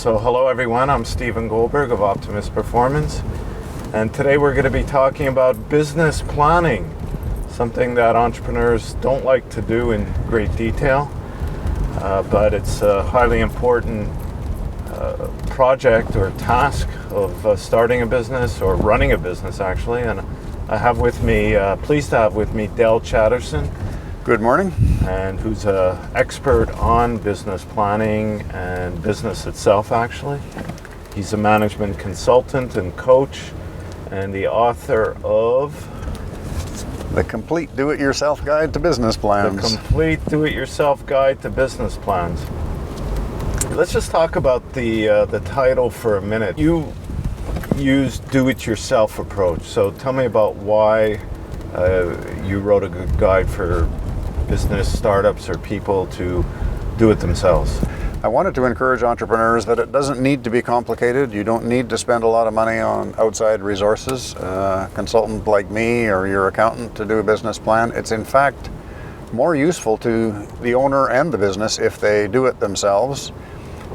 So hello everyone, I'm Stephen Goldberg of Optimus Performance, and today we're going to be talking about business planning, something that entrepreneurs don't like to do in great detail, but it's a highly important project or task of starting a business or running a business actually. And I have with me, pleased to have with me Del Chatterson. Good morning. And who's an expert on business planning and business itself actually. He's a management consultant and coach and the author of The Complete Do-It-Yourself Guide to Business Plans. The Complete Do-It-Yourself Guide to Business Plans. Let's just talk about the title for a minute. You use do-it-yourself approach, so tell me about why you wrote a good guide for business startups or people to do it themselves. I wanted to encourage entrepreneurs that it doesn't need to be complicated. You don't need to spend a lot of money on outside resources, a consultant like me or your accountant to do a business plan. It's in fact more useful to the owner and the business if they do it themselves,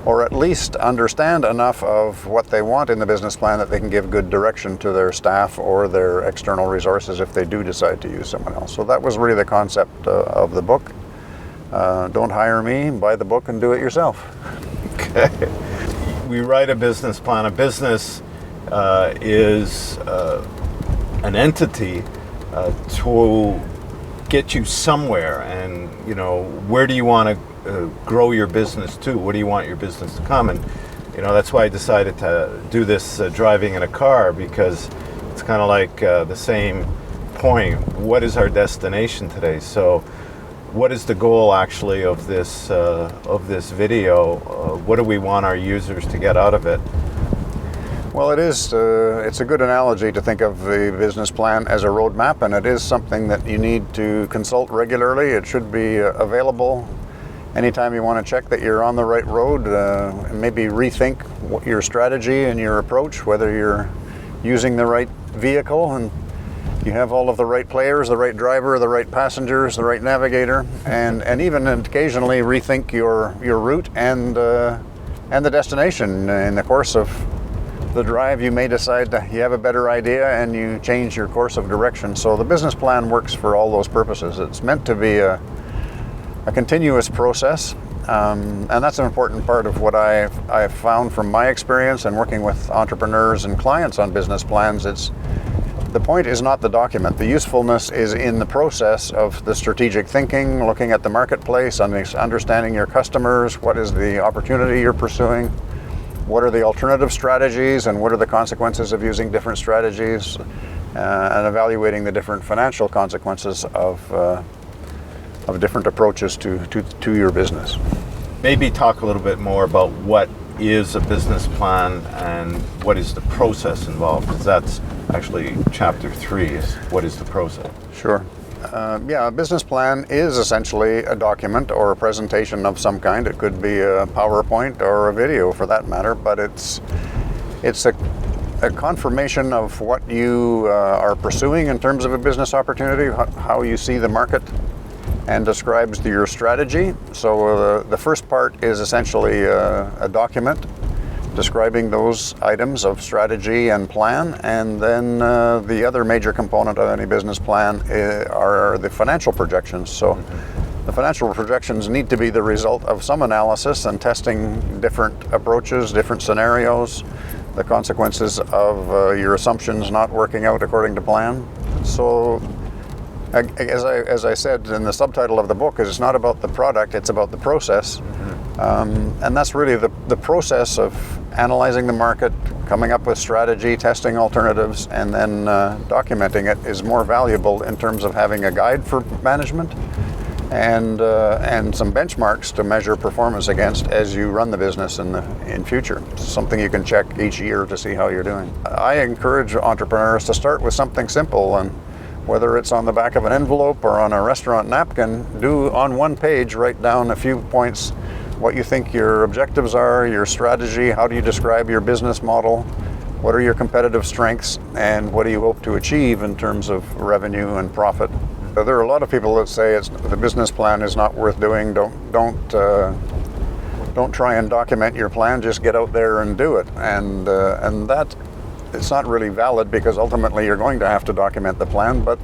or at least understand enough of what they want in the business plan that they can give good direction to their staff or their external resources if they do decide to use someone else. So that was really the concept of the book. Don't hire me, buy the book and do it yourself. Okay. We write a business plan. A business is an entity to get you somewhere, and where do you want to grow your business to? What do you want your business to come? And that's why I decided to do this driving in a car, because it's kind of like the same point. What is our destination today? So what is the goal actually of this video? What do we want our users to get out of it? Well, it's a good analogy to think of the business plan as a roadmap, and it is something that you need to consult regularly. It should be available anytime you want to check that you're on the right road, and maybe rethink your strategy and your approach, whether you're using the right vehicle and you have all of the right players, the right driver, the right passengers, the right navigator, and even occasionally rethink your route and the destination. In the course of the drive, you may decide that you have a better idea and you change your course of direction. So the business plan works for all those purposes. It's meant to be a continuous process, and that's an important part of what I've found from my experience and working with entrepreneurs and clients on business plans. The point is not the document. The usefulness is in the process of the strategic thinking, looking at the marketplace, understanding your customers, what is the opportunity you're pursuing, what are the alternative strategies, and what are the consequences of using different strategies, and evaluating the different financial consequences of different approaches to your business. Maybe talk a little bit more about what is a business plan and what is the process involved, because that's actually chapter 3 is what is the process. Sure. A business plan is essentially a document or a presentation of some kind. It could be a PowerPoint or a video for that matter, but it's a confirmation of what you are pursuing in terms of a business opportunity, how you see the market, and describes your strategy. So the first part is essentially a document describing those items of strategy and plan, and then the other major component of any business plan are the financial projections. So the financial projections need to be the result of some analysis and testing different approaches, different scenarios, the consequences of your assumptions not working out according to plan. So as I said in the subtitle of the book, it's not about the product, it's about the process. And that's really the process of analyzing the market, coming up with strategy, testing alternatives, and then documenting it is more valuable in terms of having a guide for management and some benchmarks to measure performance against as you run the business in future. It's something you can check each year to see how you're doing. I encourage entrepreneurs to start with something simple, and whether it's on the back of an envelope or on a restaurant napkin, do on one page, write down a few points, what you think your objectives are, your strategy, how do you describe your business model, what are your competitive strengths, and what do you hope to achieve in terms of revenue and profit. There are a lot of people that say the business plan is not worth doing, don't Don't try and document your plan, just get out there and do it. And that, it's not really valid because ultimately you're going to have to document the plan, but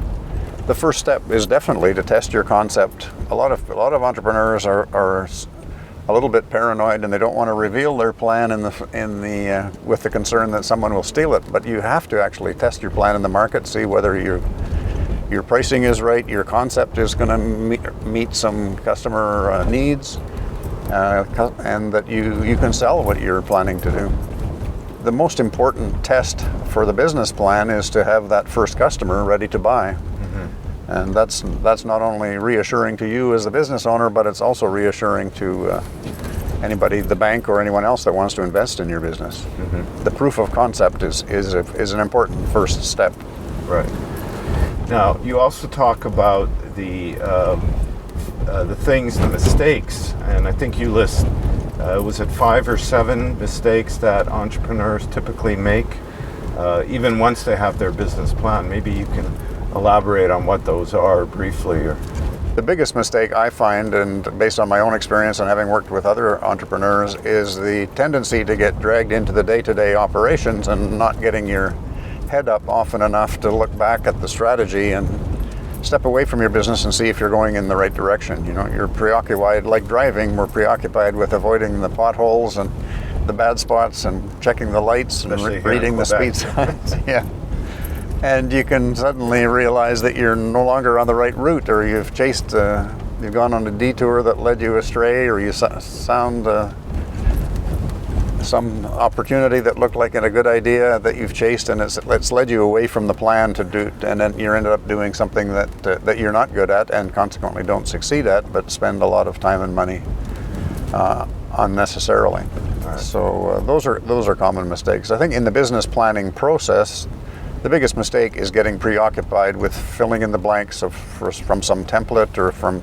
the first step is definitely to test your concept. A lot of entrepreneurs are a little bit paranoid and they don't want to reveal their plan with the concern that someone will steal it. But you have to actually test your plan in the market, see whether your pricing is right, your concept is going to meet some customer needs, and that you can sell what you're planning to do. The most important test for the business plan is to have that first customer ready to buy. Mm-hmm. And that's not only reassuring to you as the business owner, but it's also reassuring to anybody, the bank or anyone else that wants to invest in your business. Mm-hmm. The proof of concept is an important first step. Right. Now, you also talk about the things, the mistakes, and I think you list, was it 5 or 7 mistakes that entrepreneurs typically make, even once they have their business plan? Maybe you can elaborate on what those are briefly. The biggest mistake I find, and based on my own experience and having worked with other entrepreneurs, is the tendency to get dragged into the day-to-day operations and not getting your head up often enough to look back at the strategy and step away from your business and see if you're going in the right direction. You know, you're preoccupied, like driving, we're preoccupied with avoiding the potholes and the bad spots and checking the lights and reading the speed signs. Yeah. And you can suddenly realize that you're no longer on the right route, or you've gone on a detour that led you astray, or you found some opportunity that looked like a good idea that you've chased, and it's led you away from the plan to do, and then you ended up doing something that you're not good at and consequently don't succeed at, but spend a lot of time and money unnecessarily. Right. So those are common mistakes. I think in the business planning process, the biggest mistake is getting preoccupied with filling in the blanks from some template or from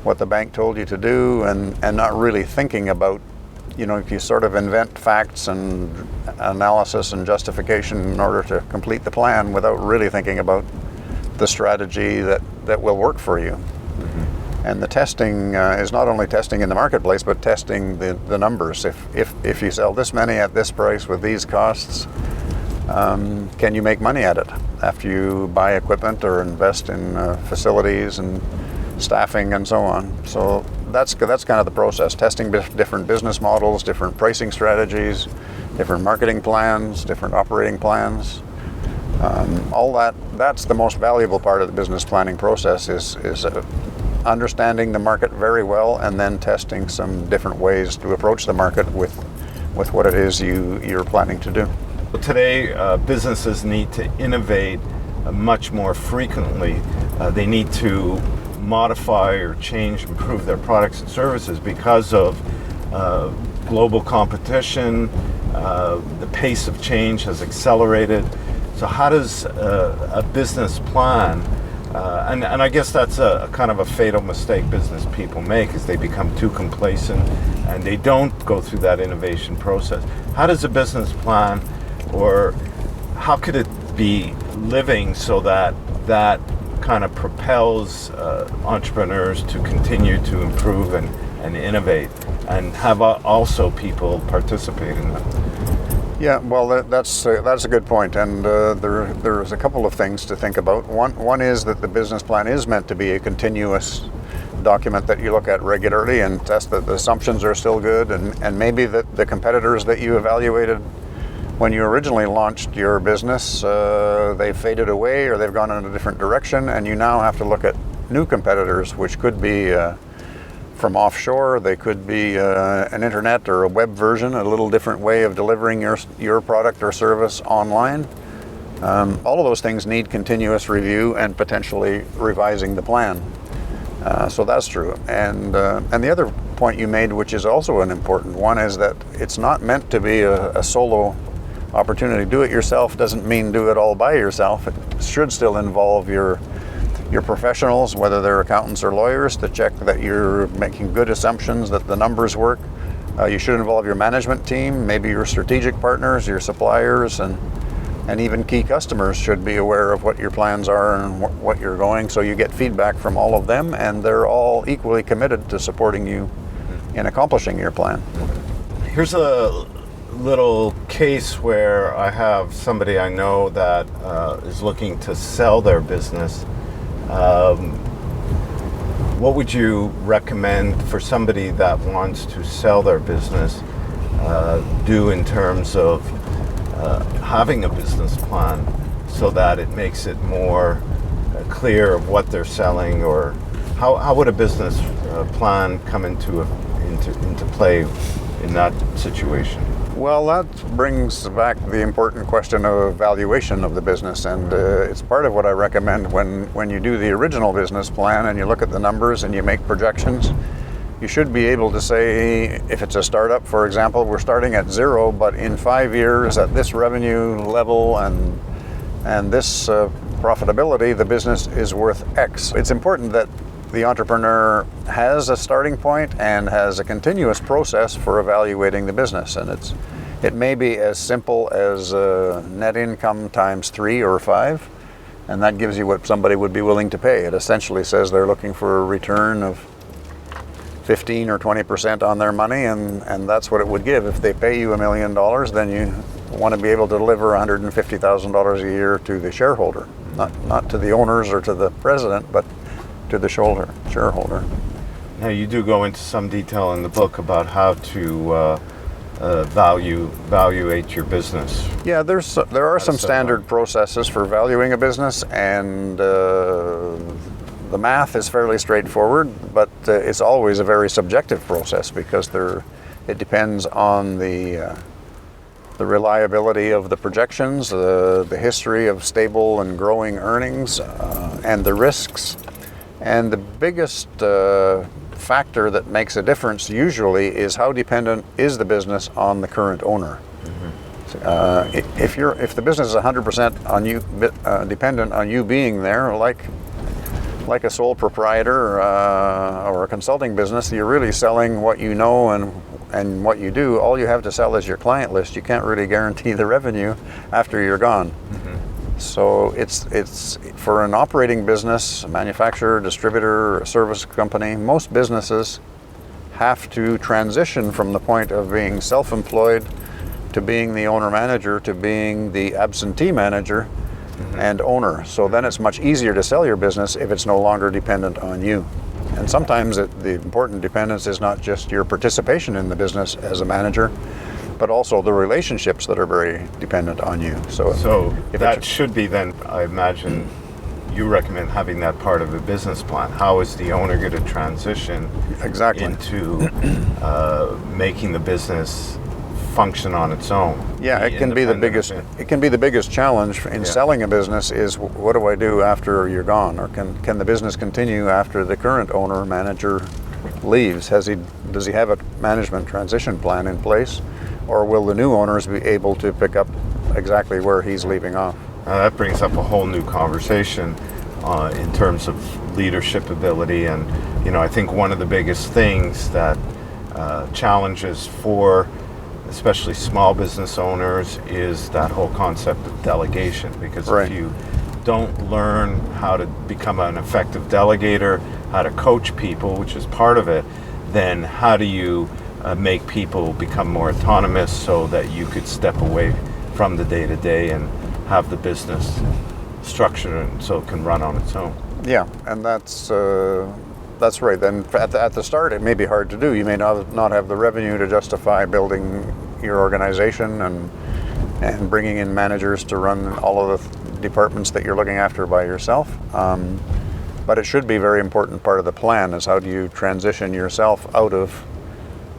what the bank told you to do, and not really thinking about, you know, if you sort of invent facts and analysis and justification in order to complete the plan without really thinking about the strategy that will work for you. Mm-hmm. And the testing is not only testing in the marketplace, but testing the numbers. If you sell this many at this price with these costs, can you make money at it after you buy equipment or invest in facilities and staffing and so on? So that's kind of the process, testing different business models, different pricing strategies, different marketing plans, different operating plans. All that's the most valuable part of the business planning process is understanding the market very well and then testing some different ways to approach the market with what it is you're planning to do. Today, businesses need to innovate much more frequently. They need to modify or change, improve their products and services because of global competition. The pace of change has accelerated. So how does a business plan, and I guess that's a kind of a fatal mistake business people make, is they become too complacent and they don't go through that innovation process. How does a business plan, or how could it be living so that kind of propels entrepreneurs to continue to improve and innovate, and have also people participate in that? Yeah, well, that's a good point, and there's a couple of things to think about. One is that the business plan is meant to be a continuous document that you look at regularly and test that the assumptions are still good, and maybe that the competitors that you evaluated when you originally launched your business, they've faded away or they've gone in a different direction, and you now have to look at new competitors, which could be from offshore, they could be an internet or a web version, a little different way of delivering your product or service online. All of those things need continuous review and potentially revising the plan. So that's true. And the other point you made, which is also an important one, is that it's not meant to be a solo opportunity. Do it yourself doesn't mean do it all by yourself. It should still involve your professionals, whether they're accountants or lawyers, to check that you're making good assumptions, that the numbers work. You should involve your management team, maybe your strategic partners, your suppliers, and even key customers should be aware of what your plans are and what you're going, so you get feedback from all of them, and they're all equally committed to supporting you in accomplishing your plan. Here's a little case where I have somebody I know that is looking to sell their business. What would you recommend for somebody that wants to sell their business do in terms of having a business plan so that it makes it more clear of what they're selling, or how would a business plan come into play in that situation? Well, that brings back the important question of valuation of the business, and it's part of what I recommend when you do the original business plan and you look at the numbers and you make projections. You should be able to say, if it's a startup, for example, we're starting at 0, but in 5 years at this revenue level and this profitability, the business is worth X. It's important that the entrepreneur has a starting point and has a continuous process for evaluating the business, and it may be as simple as net income times 3 or 5, and that gives you what somebody would be willing to pay. It essentially says they're looking for a return of 15 or 20% on their money, and that's what it would give. If they pay you $1 million, then you want to be able to deliver $150,000 a year to the shareholder, not to the owners or to the president, but to the shareholder. Now, you do go into some detail in the book about how to evaluate your business. Yeah, there are some standard processes for valuing a business, and the math is fairly straightforward, but it's always a very subjective process because it depends on the reliability of the projections, the history of stable and growing earnings, and the risks. And the biggest factor that makes a difference usually is how dependent is the business on the current owner. Mm-hmm. If the business is 100% on you, dependent on you being there, like a sole proprietor or a consulting business, you're really selling what you know and what you do. All you have to sell is your client list. You can't really guarantee the revenue after you're gone. Mm-hmm. So it's for an operating business, a manufacturer, distributor, a service company, most businesses have to transition from the point of being self-employed to being the owner-manager to being the absentee manager. Mm-hmm. And owner. So then it's much easier to sell your business if it's no longer dependent on you. And sometimes the important dependence is not just your participation in the business as a manager, but also the relationships that are very dependent on you. So that should be then, I imagine, you recommend having that part of a business plan. How is the owner going to transition into making the business function on its own? Yeah, it can be the biggest challenge in selling a business is, what do I do after you're gone, or can the business continue after the current owner manager leaves? Does he have a management transition plan in place, or will the new owners be able to pick up exactly where he's leaving off? That brings up a whole new conversation in terms of leadership ability, and I think one of the biggest things that challenges for especially small business owners is that whole concept of delegation, because if you don't learn how to become an effective delegator, how to coach people, which is part of it, then how do you make people become more autonomous so that you could step away from the day-to-day and have the business structured so it can run on its own? Yeah, and that's right. Then at the start, it may be hard to do. You may not have the revenue to justify building your organization and bringing in managers to run all of the departments that you're looking after by yourself. But it should be a very important part of the plan is how do you transition yourself out of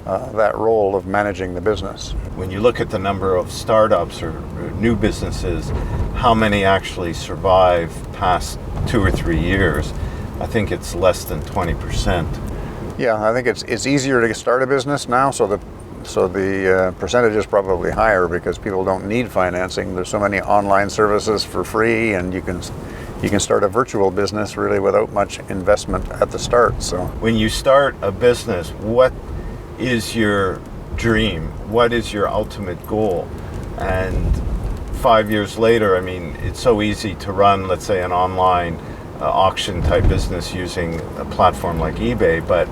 that role of managing the business. When you look at the number of startups or new businesses, how many actually survive past 2 or 3 years? I think it's less than 20%. Yeah, I think it's easier to start a business now, so the percentage is probably higher because people don't need financing. There's so many online services for free, and you can start a virtual business really without much investment at the start. So when you start a business, what is your dream? What is your ultimate goal? And 5 years later, I mean, it's so easy to run, let's say, an online auction type business using a platform like eBay, but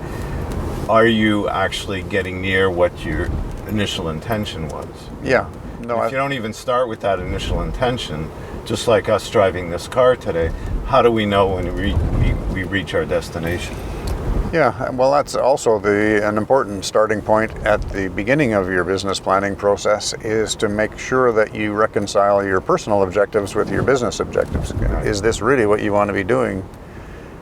are you actually getting near what your initial intention was? Yeah. No, if you don't even start with that initial intention, just like us driving this car today, how do we know when we reach our destination? Yeah, well, that's also an important starting point at the beginning of your business planning process, is to make sure that you reconcile your personal objectives with your business objectives. Right. Is this really what you want to be doing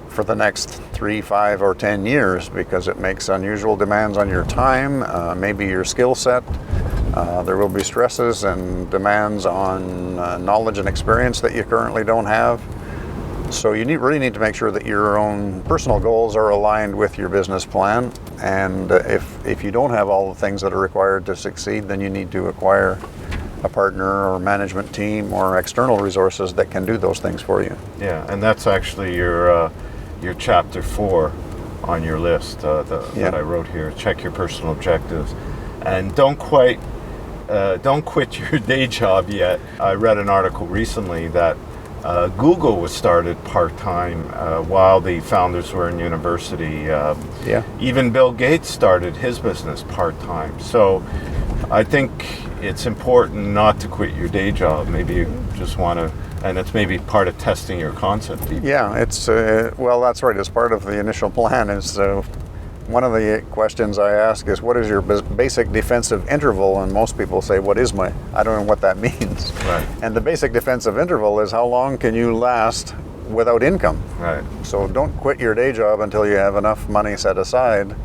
for the next 3, 5, or 10 years? Because it makes unusual demands on your time, maybe your skill set. There will be stresses and demands on knowledge and experience that you currently don't have. So you really need to make sure that your own personal goals are aligned with your business plan. And if you don't have all the things that are required to succeed, then you need to acquire a partner or management team or external resources that can do those things for you. Yeah, and that's actually your chapter 4 on your list that I wrote here. Check your personal objectives, and don't quit your day job yet. I read an article recently that Google was started part-time while the founders were in university. Even Bill Gates started his business part-time. So I think it's important not to quit your day job. Maybe you just want to, and it's maybe part of testing your concept. Yeah, it's well, that's right. It's part of the initial plan. Is one of the questions I ask is, what is your basic defensive interval? And most people say, what is my, I don't know what that means. Right. And the basic defensive interval is how long can you last without income? Right. So don't quit your day job until you have enough money set aside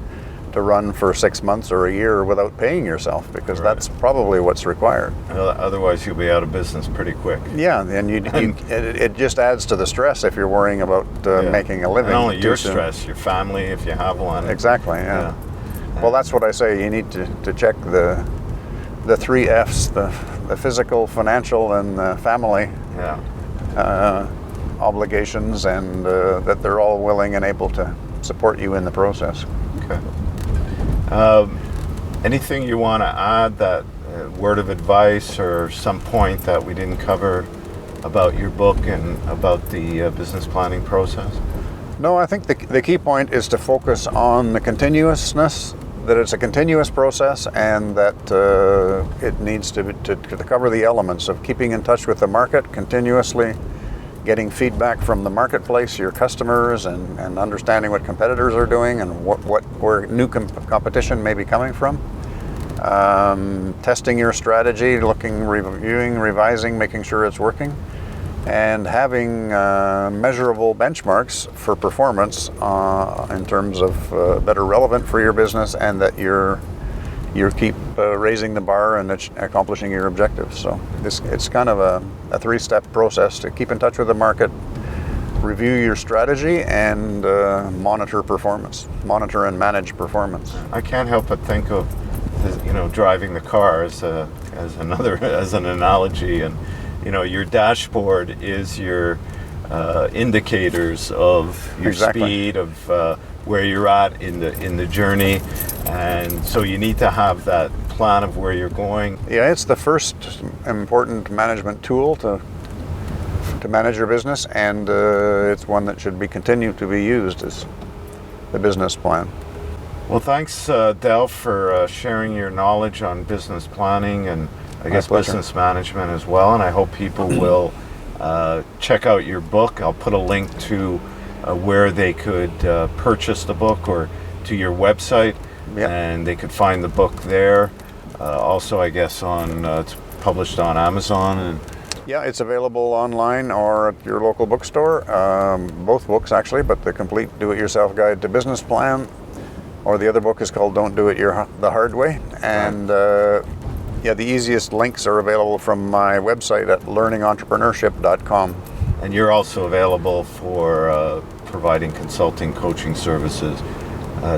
to run for 6 months or a year without paying yourself, because that's probably what's required. Otherwise you'll be out of business pretty quick. Yeah, and it just adds to the stress if you're worrying about making a living. Not only your stress, your family, if you have one. Exactly, yeah. Well, that's what I say. You need to check the 3 F's, the physical, financial, and the family obligations, and that they're all willing and able to support you in the process. Okay. Anything you want to add, that word of advice or some point that we didn't cover about your book and about the business planning process? No, I think the key point is to focus on the continuousness, that it's a continuous process, and that it needs to cover the elements of keeping in touch with the market continuously, getting feedback from the marketplace, your customers, and understanding what competitors are doing and where new competition may be coming from. Testing your strategy, reviewing, revising, making sure it's working, and having measurable benchmarks for performance in terms of that are relevant for your business, and that you keep raising the bar and accomplishing your objectives. So it's kind of a 3-step process to keep in touch with the market, review your strategy, and monitor and manage performance. I can't help but think of driving the car as an analogy, and your dashboard is your indicators of your speed, of where you're at in the journey, and so you need to have that plan of where you're going. Yeah, it's the first important management tool to manage your business, and it's one that should continue to be used as the business plan. Well, thanks, Del, for sharing your knowledge on business planning and I guess business management as well. And I hope people will check out your book. I'll put a link to where they could purchase the book, or to your website, and they could find the book there. Also, I guess it's published on Amazon. And yeah, it's available online or at your local bookstore. Both books, actually, but the Complete Do-It-Yourself Guide to Business Plan, or the other book is called Don't Do It the Hard Way. And the easiest links are available from my website at learningentrpreneurship.com. And you're also available for providing consulting, coaching services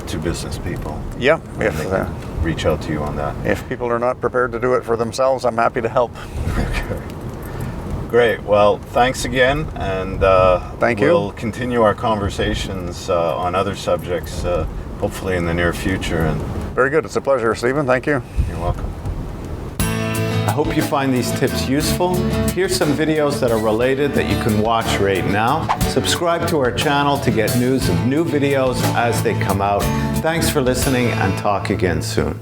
to business people. Yeah, if reach out to you on that. If people are not prepared to do it for themselves, I'm happy to help. Okay. Great. Well, thanks again, and thank you. We'll continue our conversations on other subjects, hopefully in the near future. And very good. It's a pleasure, Stephen. Thank you. You're welcome. hope you find these tips useful. Here's some videos that are related that you can watch right now. Subscribe to our channel to get news of new videos as they come out. Thanks for listening, and talk again soon.